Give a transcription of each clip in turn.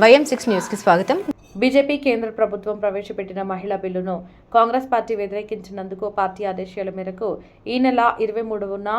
YM6 news కి స్వాగతం. BJP కేంద్ర ప్రభుత్వం ప్రవేశపెట్టిన మహిళా బిల్లును కాంగ్రెస్ పార్టీ వ్యతిరేకించినందుకు పార్టీ ఆదేశాల మేరకు ఈ నెల 23న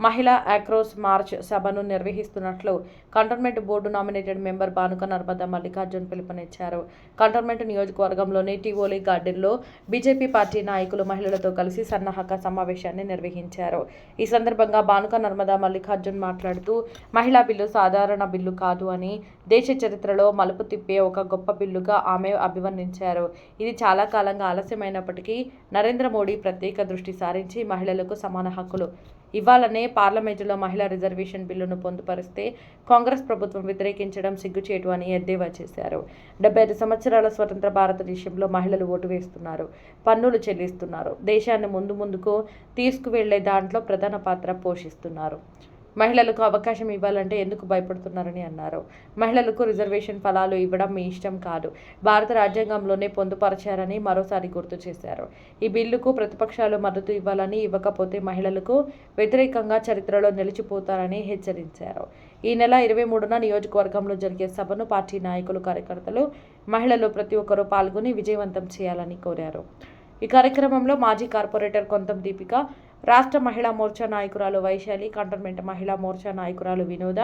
మహిళా ఆక్రోస్ మార్చ్ సభను నిర్వహిస్తున్నట్లు cantonment board nominated member Banuka Narmada Mallikarjun పిలుపునిచ్చారు. కంటోన్మెంట్ నియోజకవర్గంలోని టీఓలీ గార్డెన్లో బీజేపీ పార్టీ నాయకులు మహిళలతో కలిసి సన్నాహక సమావేశాన్ని నిర్వహించారు. ఈ సందర్భంగా బానుక నర్మదా మల్లికార్జున్ మాట్లాడుతూ మహిళా బిల్లు సాధారణ బిల్లు కాదు అని, దేశ చరిత్రలో మలుపు తిప్పే ఒక గొప్ప బిల్లుగా ఆమె అభివర్ణించారు. ఇది చాలా కాలంగా ఆలస్యమైనప్పటికీ నరేంద్ర మోడీ ప్రత్యేక దృష్టి సారించి మహిళలకు సమాన హక్కులు ఇవ్వాలనే పార్లమెంటులో మహిళా రిజర్వేషన్ బిల్లును పొందుపరిస్తే కాంగ్రెస్ ప్రభుత్వం వ్యతిరేకించడం సిగ్గుచేటు అని ఎద్దేవా చేశారు. 75 సంవత్సరాల స్వతంత్ర భారతదేశంలో మహిళలు ఓటు వేస్తున్నారు, పన్నులు చెల్లిస్తున్నారు, దేశాన్ని ముందుకు తీసుకువెళ్లే దాంట్లో ప్రధాన పాత్ర పోషిస్తున్నారు. మహిళలకు అవకాశం ఇవ్వాలంటే ఎందుకు భయపడుతున్నారని అన్నారు. మహిళలకు రిజర్వేషన్ ఫలాలు ఇవ్వడం మీ ఇష్టం కాదు, భారత రాజ్యాంగంలోనే పొందుపరిచారని మరోసారి గుర్తు చేశారు. ఈ బిల్లుకు ప్రతిపక్షాలు మద్దతు ఇవ్వాలని, ఇవ్వకపోతే మహిళలకు వ్యతిరేకంగా చరిత్రలో నిలిచిపోతారని హెచ్చరించారు. ఈ నెల 23న నియోజకవర్గంలో జరిగే సభను పార్టీ నాయకులు, కార్యకర్తలు, మహిళలు ప్రతి ఒక్కరూ పాల్గొని విజయవంతం చేయాలని కోరారు. ఈ కార్యక్రమంలో మాజీ కార్పొరేటర్ కొంతం దీపిక, రాష్ట్ర మహిళా మోర్చా నాయకురాలు వైశాలి, కంటోన్మెంట్ మహిళా మోర్చా నాయకురాలు వినోద,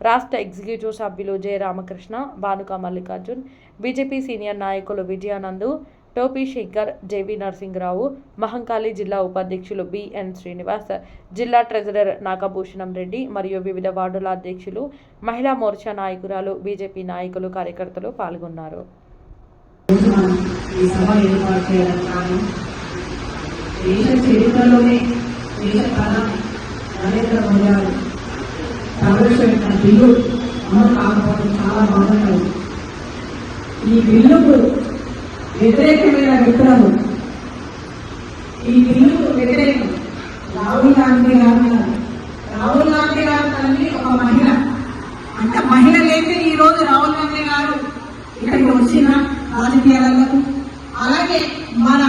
రాష్ట్ర ఎగ్జిక్యూటివ్ సభ్యులు J Ramakrishna, Banuka Mallikarjun, BJP senior నాయకులు విజయానంద్, టోపీ శంకర్, జేవి నరసింహరావు, మహంకాళి జిల్లా ఉపాధ్యక్షులు బిఎన్ శ్రీనివాస్, జిల్లా ట్రెజరర్ నాగభూషణం రెడ్డి మరియు వివిధ వార్డుల అధ్యక్షులు, మహిళా మోర్చా నాయకురాలు, బీజేపీ నాయకులు, కార్యకర్తలు పాల్గొన్నారు. దేశ చరిత్రలోనే దేశ ప్రధాని నరేంద్ర మోడీ గారు ప్రవేశపెట్టిన బిల్లు అమలు కాకపోవడం చాలా బాగుంటుంది. ఈ బిల్లుకు వ్యతిరేకమైన వ్యక్తులను, ఈ బిల్లుకు వ్యతిరేకం రాహుల్ గాంధీ గారు తల్లి ఒక మహిళ. అంటే మహిళ లేని ఈ రోజు రాహుల్ గాంధీ గారు ఇక్కడికి వచ్చిన రాజకీయాలకు, అలాగే మన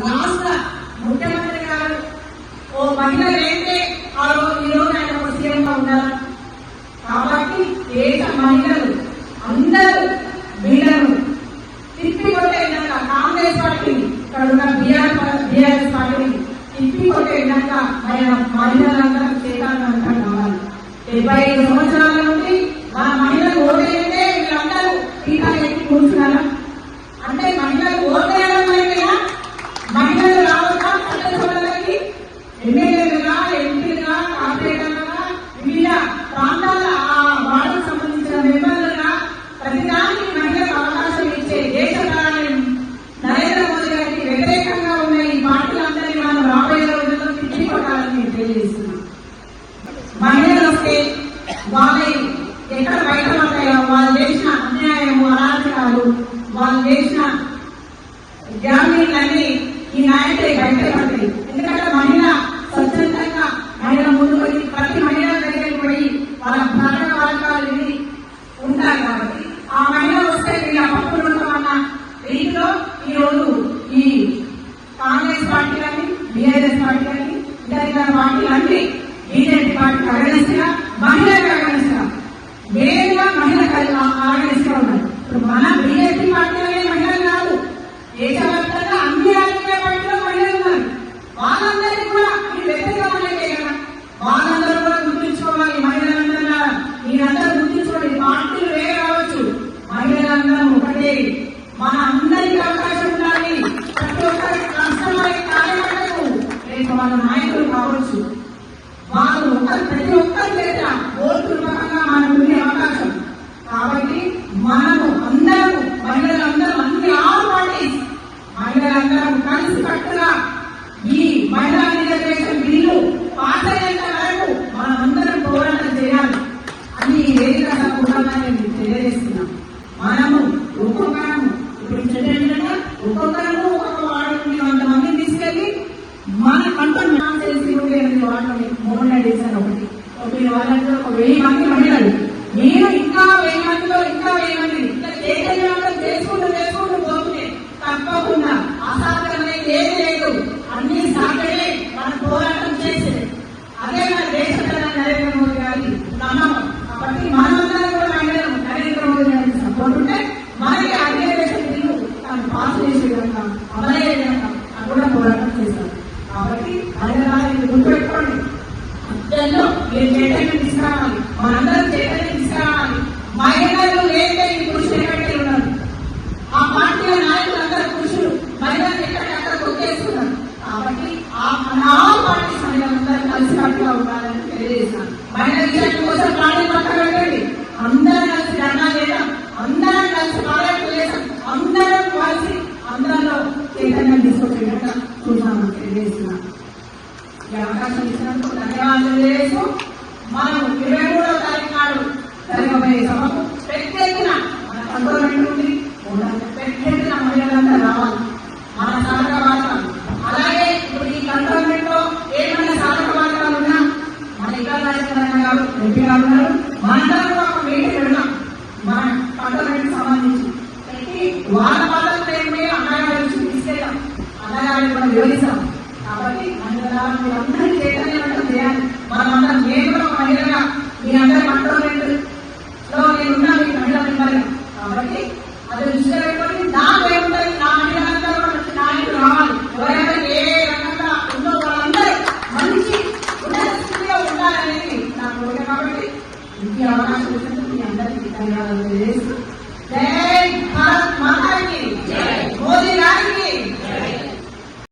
రాష్ట్ర ముఖ్యమంత్రి గారు ఓ మహిళ లేదే ఈరోజు ఆయన ఒక సీఎంగా ఉన్నారు. కాబట్టి దేశ మహిళలు అందరూ వీళ్ళను తిప్పికొట్టే విధంగా కాంగ్రెస్ పార్టీని, ఇక్కడ ఉన్న బీఆర్ఎస్ పార్టీని తిప్పికొట్టే విధంగా మహిళలందరూ చేయాలంటారు కావాలి. 75 సంవత్సరాల నుండి మన మహిళలు ఓటేస్తే వీళ్ళందరూ టీకాలు ఎక్కి కూర్చున్నారా? అంటే మహిళలు ఓటేయడం మహిళలు రావచ్చా? చట్టసభలకి ఎమ్మెల్యేలుగా, ఎంపీలుగా, కార్పొరేటర్లుగా, వివిధ ప్రాంతాల వార్డుకు సంబంధించిన మెంబర్లుగా ప్రతిదానికి మహిళలకు అవకాశం ఇచ్చే దేశ ప్రధాని నరేంద్ర మోదీ గారికి వ్యతిరేకంగా ఉన్న ఈ పార్టీలందరినీ మనం రాబోయే రోజుల్లో తిప్పికొట్టాలని తెలియజేస్తున్నాం. మహిళలు వస్తే వాళ్ళే ఎక్కడ బయటపడతాయో, వాళ్ళు చేసిన అన్యాయము, అరాచకాలు, వాళ్ళు చేసిన గ్రామీణులన్నీ ఈ నాయకులే బయటపడతాయి. ఎందుకంటే మహిళ స్వచ్ఛందంగా మహిళ ముందు పోయి ప్రతి మహిళ దగ్గరికి పోయి వాళ్ళ భారకాలు ఇవి ఉంటాయి. కాబట్టి ఆ మహిళ వస్తే వీళ్ళ పప్పులు ఉంటామన్న రీతిలో ఈరోజు ఈ కాంగ్రెస్ పార్టీ కానీ, బీఆర్ఎస్ పార్టీ కానీ, ఇతర పార్టీలన్నీ బీజేపీ పార్టీకి అగనిస్తా, మహిళలకు అగనిస్తా, వేరుగా మహిళలకు అగనిస్తా ఉన్నాయి. ఇప్పుడు మన బీజేపీ పార్టీలోనే మహిళలు కాదు, దేశవ్యాప్తంగా అన్ని రాజకీయ పార్టీలో మహిళలు ఉన్నారు. వాళ్ళందరికీ కూడా మీరు వ్యతిరేకమైతే కదా, వాళ్ళందరూ కూడా గుర్తించుకోవాలి. మహిళలందరూ మీరందరూ గుర్తించుకోండి. పార్టీలు వేరే కావచ్చు, మహిళలందరం ఒకటే. మన అందరికీ అవకాశం ఉండాలి. ప్రతి ఒక్కరి కష్టమైన కార్యకర్తలు రేపు వాళ్ళ నాయకులు కావచ్చు, వాళ్ళు ప్రతి ఒక్కరి చేత ఓటు రూపకంగా మనకు ఉండే అవకాశం. కాబట్టి మనము అందరూ మహిళలందరూ అన్ని 6 పార్టీస్ మహిళలందరం కలిసి కట్టుగా ఈ మహిళా రిజర్వేషన్ బిల్లు పాస్ అయ్యేంత వరకు మనమందరం పోరాటం చేయాలి అని వేదిక సందర్భంగా నేను తెలియజేస్తున్నాం. మనము ఒక్కొక్కరము ఇప్పుడు ఒక్కొక్కరము ఒక్కొక్క వార్డు నుండి 100 మందిని తీసుకెళ్లి మన కంటోన్మెంట్ చేసి 108 వార్డులని మోహన్ చేశారు. ఒకటి వాళ్ళందరూ ఒక 1000 మంది మహిళలు, మీరు ఇంకా 1000 మందిలో ఇంకా 1000 మంది చైతన్యవంతం చేసుకుంటూ పోతుంటే తప్పకుండా అసాధ్యమైనది ఏది లేదు, అన్ని సాధ్యమే. మనం పోరాటం చేసేది అదే మన దేశ ప్రధాని నరేంద్ర మోదీ గారి నమ్మకం. కాబట్టి మనమందరం కూడా మహిళలు నరేంద్ర మోదీ గారికి సపోర్ట్ అమలయ్యే విధంగా కూడా పోరాటం చేశారు. కాబట్టి మహిళలు గుర్తుపెట్టుకోండి, అద్దెల్లో మీరు చైతన్యం తీసుకురావాలి, మనందరం చైతన్యం తీసుకురావాలి. మహిళలు లేక ఈ పురుషులు ఎక్కడికి ఉన్నారు, ఆ పార్టీల నాయకులందరూ పురుషులు, మహిళలు ఎక్కడికక్కడ కొట్టేస్తున్నారు. కాబట్టి ఆ పార్టీ మహిళలందరూ కలిసికట్టుగా ఉండాలని తెలియజేస్తున్నాను. మహిళల విషయం కోసం పార్టీ పక్కన పెట్టండి, అందరం కలిసి ధర్నా చేయడం, అందరం కలిసి పాదయాత్ర చేసాం, అందరం కలిసి అందరిలో చైతన్యం తీసుకొచ్చేటట్టు చూసామని తెలియజేస్తున్నాను. ఈ అవకాశం ఇచ్చినందుకు ధన్యవాదాలు తెలియజేస్తూ మనం 23వ తారీఖు నాడు జరగబోయే సభకు పెద్ద ఎత్తున మన కంట్రోల్మెంట్ ఉంది, పెద్ద ఎత్తున మహిళలంతా రావాలి. మన సాధక వార్తలు అలాగే ఇప్పుడు ఈ కంట్రోల్మెంట్ లో ఏమైనా సాధక వార్తలు ఉన్నా మన ఇతర నాయకులు గారు ఎంపీ గారు ఉన్నారు, మనందరం కూడా ఒక మీటింగ్ పెడదాం మన కంట్రోల్మెంట్ సంబంధించి పెట్టి వాళ్ళ బాధలు ఏమి అన్నగారి తీసుకెళ్తాం, అన్నగారిని కూడా వివరిస్తాం. కాబట్టి అందరూ చైతన్యవంతం చేయాలి. మనమందరం నేను కూడా ఒక మహిళగా మీ అందరి కంట్రోల్మెంట్ లో నేనున్నా మీ మహిళ మెంబర్గా. కాబట్టి అది దృష్టిలో పెట్టుకొని నాకు ఏముంటుంది, నా మహిళలందరూ కూడా మంచి నాయకులు రావాలి. ఎవరైనా ఏ రకంగా ఉందో వాళ్ళందరూ మంచి ఉన్నత స్థితిలో ఉండాలనేది నా కోరిక. కాబట్టి ఈ అవకాశం ఇచ్చినందుకు మీ అందరికీ ధన్యవాదాలు తెలియజేస్తాను.